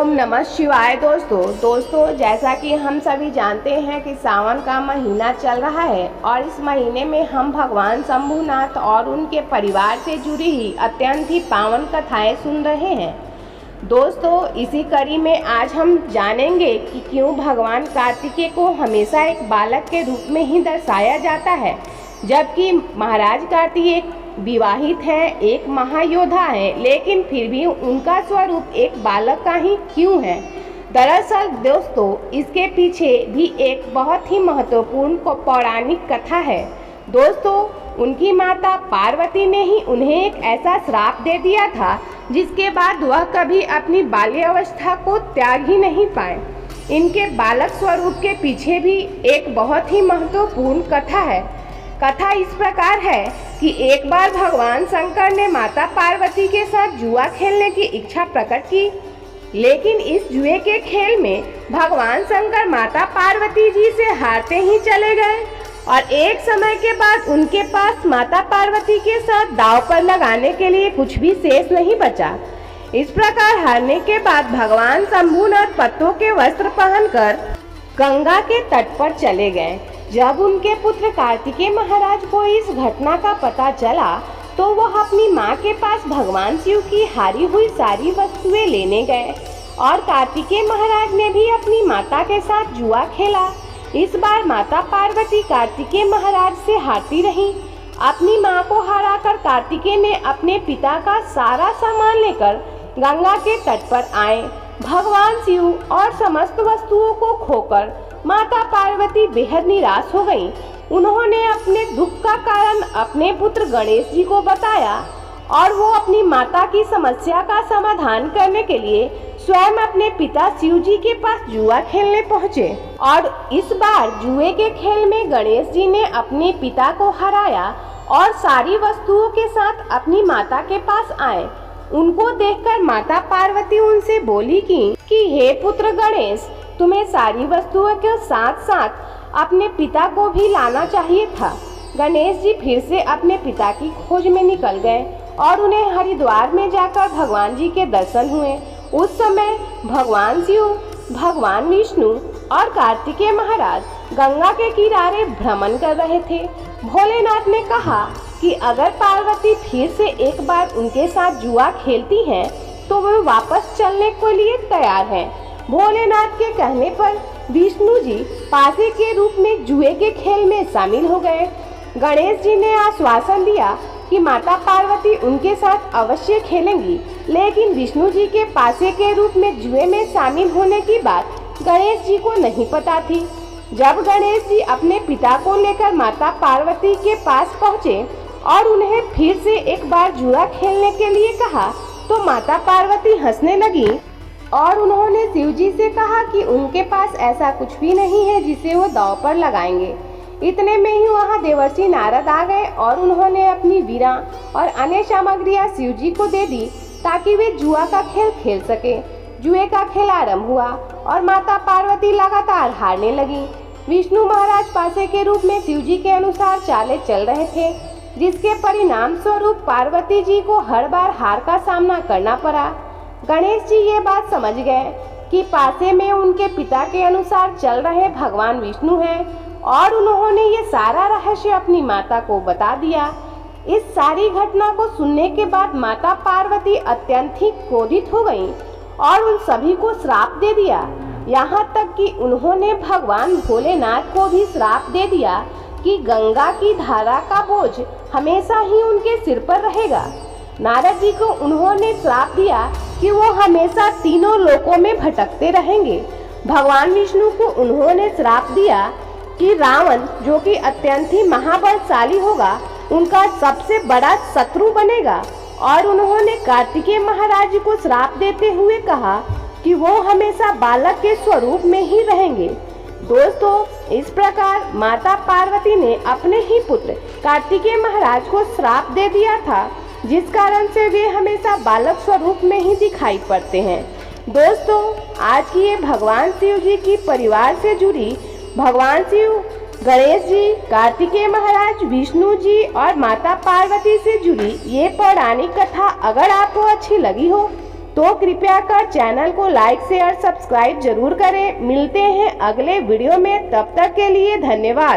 ओम नमः शिवाय। दोस्तों जैसा कि हम सभी जानते हैं कि सावन का महीना चल रहा है और इस महीने में हम भगवान शंभुनाथ और उनके परिवार से जुड़ी ही अत्यंत ही पावन कथाएं सुन रहे हैं। दोस्तों इसी कड़ी में आज हम जानेंगे कि क्यों भगवान कार्तिकेय को हमेशा एक बालक के रूप में ही दर्शाया जाता है, जबकि महाराज कार्तिकेय विवाहित हैं, एक महायोद्धा है, लेकिन फिर भी उनका स्वरूप एक बालक का ही क्यों है। दरअसल दोस्तों इसके पीछे भी एक बहुत ही महत्वपूर्ण पौराणिक कथा है। दोस्तों उनकी माता पार्वती ने ही उन्हें एक ऐसा श्राप दे दिया था जिसके बाद वह कभी अपनी बाल्यावस्था को त्याग ही नहीं पाए। इनके बालक स्वरूप के पीछे भी एक बहुत ही महत्वपूर्ण कथा है। कथा इस प्रकार है कि एक बार भगवान शंकर ने माता पार्वती के साथ जुआ खेलने की इच्छा प्रकट की, लेकिन इस जुए के खेल में भगवान शंकर माता पार्वती जी से हारते ही चले गए और एक समय के बाद उनके पास माता पार्वती के साथ दांव पर लगाने के लिए कुछ भी शेष नहीं बचा। इस प्रकार हारने के बाद भगवान शंभुनाथ पत्तों के वस्त्र पहनकर गंगा के तट पर चले गए। जब उनके पुत्र कार्तिकेय महाराज को इस घटना का पता चला तो वह अपनी मां के पास भगवान शिव की हारी हुई सारी वस्तुएं लेने गए और कार्तिकेय महाराज ने भी अपनी माता के साथ जुआ खेला। इस बार माता पार्वती कार्तिकेय महाराज से हारती रही। अपनी मां को हराकर कार्तिकेय ने अपने पिता का सारा सामान लेकर गंगा के तट पर आए। भगवान शिव और समस्त वस्तुओं को खोकर माता पार्वती बेहद निराश हो गईं। उन्होंने अपने दुख का कारण अपने पुत्र गणेश जी को बताया और वो अपनी माता की समस्या का समाधान करने के लिए स्वयं अपने पिता शिव जी के पास जुआ खेलने पहुँचे और इस बार जुए के खेल में गणेश जी ने अपने पिता को हराया और सारी वस्तुओं के साथ अपनी माता के पास आए। उनको देखकर माता पार्वती उनसे बोली कि हे पुत्र गणेश, तुम्हें सारी वस्तुओं के साथ साथ अपने पिता को भी लाना चाहिए था। गणेश जी फिर से अपने पिता की खोज में निकल गए और उन्हें हरिद्वार में जाकर भगवान जी के दर्शन हुए। उस समय भगवान शिव, भगवान विष्णु और कार्तिकेय महाराज गंगा के किनारे भ्रमण कर रहे थे। भोलेनाथ ने कहा कि अगर पार्वती फिर से एक बार उनके साथ जुआ खेलती हैं तो वे वापस चलने के लिए तैयार हैं। भोलेनाथ के कहने पर विष्णु जी पासे के रूप में जुए के खेल में शामिल हो गए। गणेश जी ने आश्वासन दिया कि माता पार्वती उनके साथ अवश्य खेलेंगी, लेकिन विष्णु जी के पासे के रूप में जुए में शामिल होने की बात गणेश जी को नहीं पता थी। जब गणेश जी अपने पिता को लेकर माता पार्वती के पास पहुँचे और उन्हें फिर से एक बार जुआ खेलने के लिए कहा तो माता पार्वती हंसने लगी और उन्होंने शिव जी से कहा कि उनके पास ऐसा कुछ भी नहीं है जिसे वो दांव पर लगाएंगे। इतने में ही वहाँ देवर्षि नारद आ गए और उन्होंने अपनी वीणा और अन्य सामग्रियाँ शिव जी को दे दी ताकि वे जुआ का खेल खेल सके। जुए का खेल आरंभ हुआ और माता पार्वती लगातार हारने लगी। विष्णु महाराज पासे के रूप में शिव जी के अनुसार चाले चल रहे थे, जिसके परिणाम स्वरूप पार्वती जी को हर बार हार का सामना करना पड़ा। गणेश जी ये बात समझ गए कि पासे में उनके पिता के अनुसार चल रहे भगवान विष्णु हैं और उन्होंने ये सारा रहस्य अपनी माता को बता दिया। इस सारी घटना को सुनने के बाद माता पार्वती अत्यंत ही क्रोधित हो गईं और उन सभी को श्राप दे दिया। यहाँ तक कि उन्होंने भगवान भोलेनाथ को भी श्राप दे दिया कि गंगा की धारा का बोझ हमेशा ही उनके सिर पर रहेगा। नारद जी को उन्होंने श्राप दिया कि वो हमेशा तीनों लोकों में भटकते रहेंगे। भगवान विष्णु को उन्होंने श्राप दिया कि रावण, जो कि अत्यंत ही महाबलशाली होगा, उनका सबसे बड़ा शत्रु बनेगा और उन्होंने कार्तिकेय महाराज को श्राप देते हुए कहा कि वो हमेशा बालक के स्वरूप में ही रहेंगे। दोस्तों इस प्रकार माता पार्वती ने अपने ही पुत्र कार्तिकेय महाराज को श्राप दे दिया था, जिस कारण से वे हमेशा बालक स्वरूप में ही दिखाई पड़ते हैं। दोस्तों आज की ये भगवान शिव जी की परिवार से जुड़ी भगवान शिव, गणेश जी, कार्तिकेय महाराज, विष्णु जी और माता पार्वती से जुड़ी ये पौराणिक कथा अगर आपको अच्छी लगी हो तो कृपया कर चैनल को लाइक शेयर सब्सक्राइब जरूर करें। मिलते हैं अगले वीडियो में, तब तक के लिए धन्यवाद।